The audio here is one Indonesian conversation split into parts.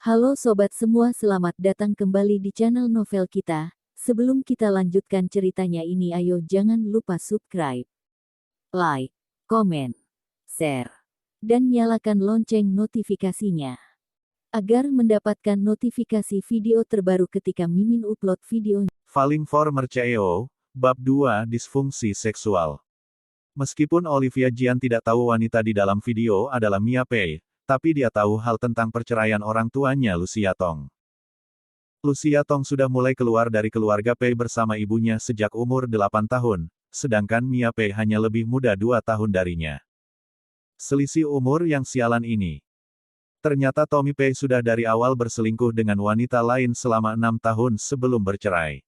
Halo sobat semua, selamat datang kembali di channel novel kita. Sebelum kita lanjutkan ceritanya ini, ayo jangan lupa subscribe, like, komen, share, dan nyalakan lonceng notifikasinya agar mendapatkan notifikasi video terbaru ketika Mimin upload video. Falling for Merceo, Bab 2 Disfungsi Seksual. Meskipun Olivia Jian tidak tahu wanita di dalam video adalah Mia Pei, tapi dia tahu hal tentang perceraian orang tuanya Lucia Tong. Lucia Tong sudah mulai keluar dari keluarga Pei bersama ibunya sejak umur 8 tahun, sedangkan Mia Pei hanya lebih muda 2 tahun darinya. Selisih umur yang sialan ini. Ternyata Tommy Pei sudah dari awal berselingkuh dengan wanita lain selama 6 tahun sebelum bercerai.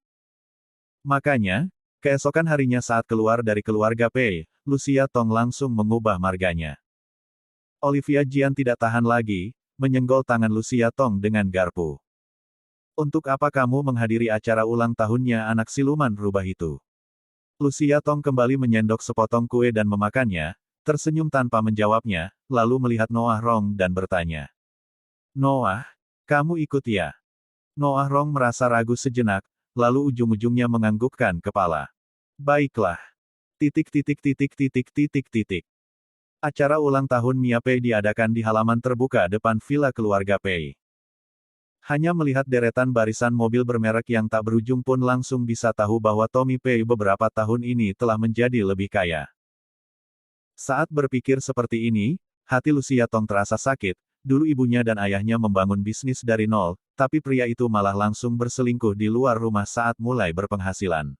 Makanya, keesokan harinya saat keluar dari keluarga Pei, Lucia Tong langsung mengubah marganya. Olivia Jian tidak tahan lagi, menyenggol tangan Lucia Tong dengan garpu. Untuk apa kamu menghadiri acara ulang tahunnya anak siluman rubah itu? Lucia Tong kembali menyendok sepotong kue dan memakannya, tersenyum tanpa menjawabnya, lalu melihat Noah Rong dan bertanya. Noah, kamu ikut ya? Noah Rong merasa ragu sejenak, lalu ujung-ujungnya menganggukkan kepala. Baiklah. Acara ulang tahun Mia Pei diadakan di halaman terbuka depan villa keluarga Pei. Hanya melihat deretan barisan mobil bermerek yang tak berujung pun langsung bisa tahu bahwa Tommy Pei beberapa tahun ini telah menjadi lebih kaya. Saat berpikir seperti ini, hati Lucia Tong terasa sakit. Dulu ibunya dan ayahnya membangun bisnis dari nol, tapi pria itu malah langsung berselingkuh di luar rumah saat mulai berpenghasilan.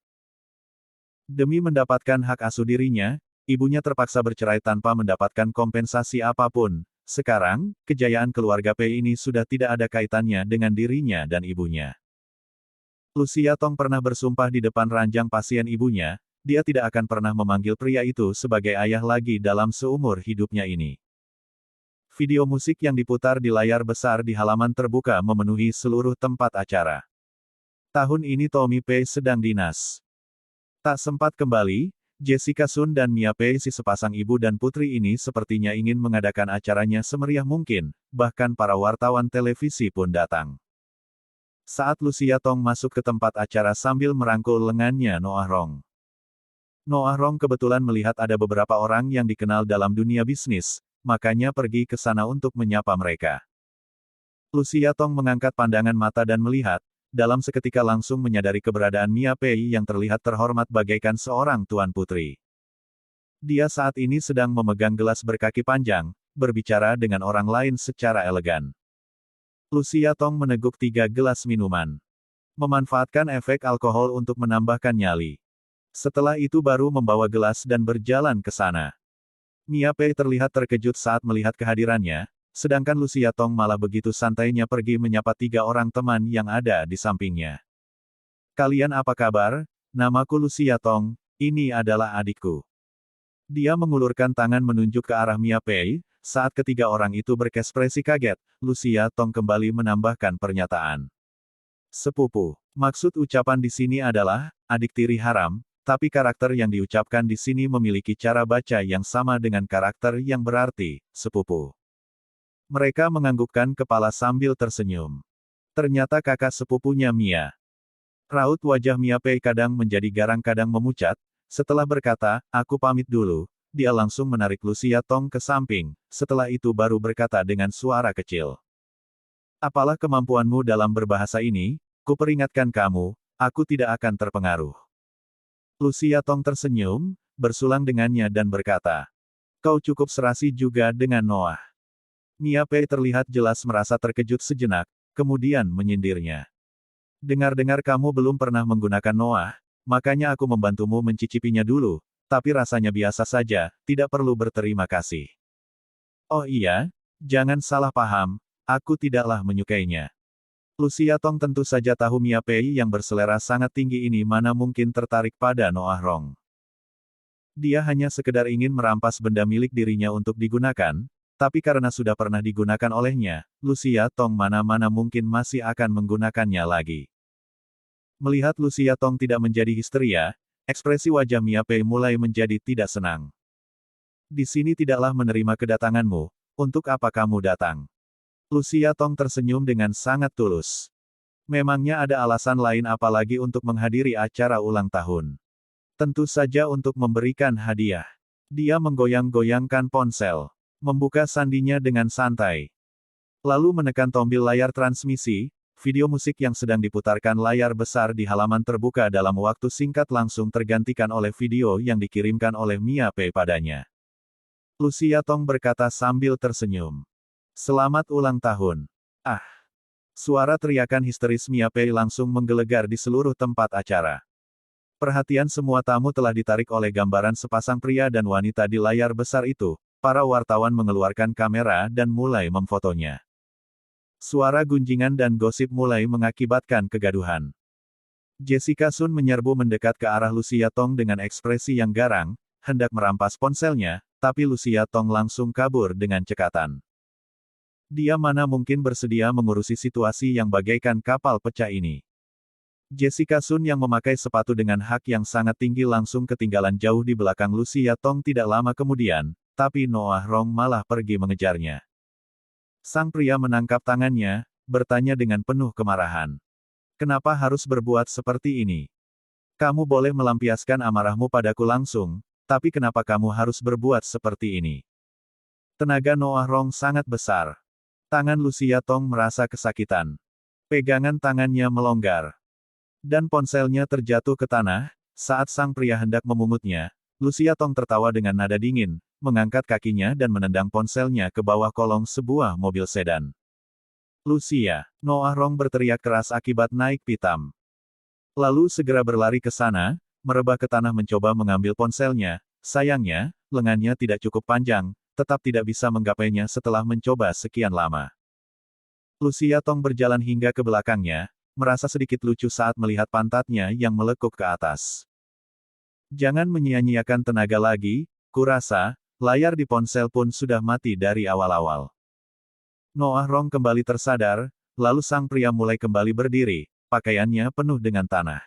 Demi mendapatkan hak asuh dirinya, ibunya terpaksa bercerai tanpa mendapatkan kompensasi apapun. Sekarang, kejayaan keluarga Pei ini sudah tidak ada kaitannya dengan dirinya dan ibunya. Lucia Tong pernah bersumpah di depan ranjang pasien ibunya, dia tidak akan pernah memanggil pria itu sebagai ayah lagi dalam seumur hidupnya ini. Video musik yang diputar di layar besar di halaman terbuka memenuhi seluruh tempat acara. Tahun ini Tommy Pei sedang dinas. Tak sempat kembali, Jessica Sun dan Mia Pei, si sepasang ibu dan putri ini sepertinya ingin mengadakan acaranya semeriah mungkin, bahkan para wartawan televisi pun datang. Saat Lucia Tong masuk ke tempat acara sambil merangkul lengannya Noah Rong. Noah Rong kebetulan melihat ada beberapa orang yang dikenal dalam dunia bisnis, makanya pergi ke sana untuk menyapa mereka. Lucia Tong mengangkat pandangan mata dan melihat, dalam seketika langsung menyadari keberadaan Mia Pei yang terlihat terhormat bagaikan seorang tuan putri. Dia saat ini sedang memegang gelas berkaki panjang, berbicara dengan orang lain secara elegan. Lucia Tong meneguk 3 gelas minuman. Memanfaatkan efek alkohol untuk menambahkan nyali. Setelah itu baru membawa gelas dan berjalan ke sana. Mia Pei terlihat terkejut saat melihat kehadirannya, sedangkan Lucia Tong malah begitu santainya pergi menyapa 3 orang teman yang ada di sampingnya. Kalian apa kabar? Namaku Lucia Tong, ini adalah adikku. Dia mengulurkan tangan menunjuk ke arah Mia Pei, saat ketiga orang itu berekspresi kaget, Lucia Tong kembali menambahkan pernyataan. Sepupu. Maksud ucapan di sini adalah, adik tiri haram, tapi karakter yang diucapkan di sini memiliki cara baca yang sama dengan karakter yang berarti, sepupu. Mereka menganggukkan kepala sambil tersenyum. Ternyata kakak sepupunya Mia. Raut wajah Mia Pei kadang menjadi garang kadang memucat, setelah berkata, aku pamit dulu, dia langsung menarik Lucia Tong ke samping, setelah itu baru berkata dengan suara kecil. Apalah kemampuanmu dalam berbahasa ini, kuperingatkan kamu, aku tidak akan terpengaruh. Lucia Tong tersenyum, bersulang dengannya dan berkata, kau cukup serasi juga dengan Noah. Mia Pei terlihat jelas merasa terkejut sejenak, kemudian menyindirnya. Dengar-dengar kamu belum pernah menggunakan Noah, makanya aku membantumu mencicipinya dulu, tapi rasanya biasa saja, tidak perlu berterima kasih. Oh iya, jangan salah paham, aku tidaklah menyukainya. Lucia Tong tentu saja tahu Mia Pei yang berselera sangat tinggi ini mana mungkin tertarik pada Noah Rong. Dia hanya sekedar ingin merampas benda milik dirinya untuk digunakan, tapi karena sudah pernah digunakan olehnya, Lucia Tong mana-mana mungkin masih akan menggunakannya lagi. Melihat Lucia Tong tidak menjadi histeria, ekspresi wajah Mia Pei mulai menjadi tidak senang. Di sini tidaklah menerima kedatanganmu, untuk apa kamu datang? Lucia Tong tersenyum dengan sangat tulus. Memangnya ada alasan lain apa lagi untuk menghadiri acara ulang tahun? Tentu saja untuk memberikan hadiah. Dia menggoyang-goyangkan ponsel, membuka sandinya dengan santai, lalu menekan tombol layar transmisi. Video musik yang sedang diputarkan layar besar di halaman terbuka dalam waktu singkat langsung tergantikan oleh video yang dikirimkan oleh Mia Pei padanya. Lucia Tong berkata sambil tersenyum. Selamat ulang tahun. Ah! Suara teriakan histeris Mia Pei langsung menggelegar di seluruh tempat acara. Perhatian semua tamu telah ditarik oleh gambaran sepasang pria dan wanita di layar besar itu. Para wartawan mengeluarkan kamera dan mulai memfotonya. Suara gunjingan dan gosip mulai mengakibatkan kegaduhan. Jessica Sun menyerbu mendekat ke arah Lucia Tong dengan ekspresi yang garang, hendak merampas ponselnya, tapi Lucia Tong langsung kabur dengan cekatan. Dia mana mungkin bersedia mengurusi situasi yang bagaikan kapal pecah ini. Jessica Sun yang memakai sepatu dengan hak yang sangat tinggi langsung ketinggalan jauh di belakang Lucia Tong tidak lama kemudian, tapi Noah Rong malah pergi mengejarnya. Sang pria menangkap tangannya, bertanya dengan penuh kemarahan. Kenapa harus berbuat seperti ini? Kamu boleh melampiaskan amarahmu padaku langsung, tapi kenapa kamu harus berbuat seperti ini? Tenaga Noah Rong sangat besar. Tangan Lucia Tong merasa kesakitan. Pegangan tangannya melonggar. Dan ponselnya terjatuh ke tanah. Saat sang pria hendak memungutnya, Lucia Tong tertawa dengan nada dingin, mengangkat kakinya dan menendang ponselnya ke bawah kolong sebuah mobil sedan. Lucia, Noah Rong berteriak keras akibat naik pitam. Lalu segera berlari ke sana, merebah ke tanah mencoba mengambil ponselnya. Sayangnya, lengannya tidak cukup panjang, tetap tidak bisa menggapainya setelah mencoba sekian lama. Lucia Tong berjalan hingga ke belakangnya, merasa sedikit lucu saat melihat pantatnya yang melekuk ke atas. Jangan menyia-nyiakan tenaga lagi, kurasa, layar di ponsel pun sudah mati dari awal-awal. Noah Rong kembali tersadar, lalu sang pria mulai kembali berdiri, pakaiannya penuh dengan tanah.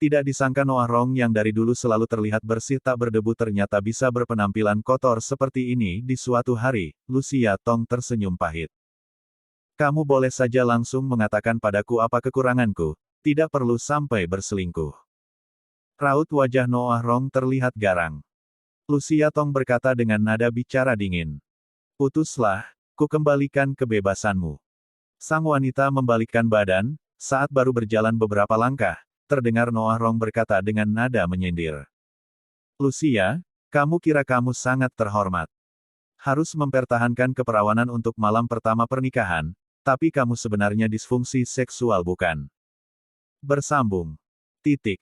Tidak disangka Noah Rong yang dari dulu selalu terlihat bersih tak berdebu ternyata bisa berpenampilan kotor seperti ini di suatu hari. Lucia Tong tersenyum pahit. Kamu boleh saja langsung mengatakan padaku apa kekuranganku, tidak perlu sampai berselingkuh. Raut wajah Noah Rong terlihat garang. Lucia Tong berkata dengan nada bicara dingin. Putuslah, ku kembalikan kebebasanmu. Sang wanita membalikkan badan, saat baru berjalan beberapa langkah, terdengar Noah Rong berkata dengan nada menyindir. Lucia, kamu kira kamu sangat terhormat. Harus mempertahankan keperawanan untuk malam pertama pernikahan, tapi kamu sebenarnya disfungsi seksual bukan? Bersambung. Titik.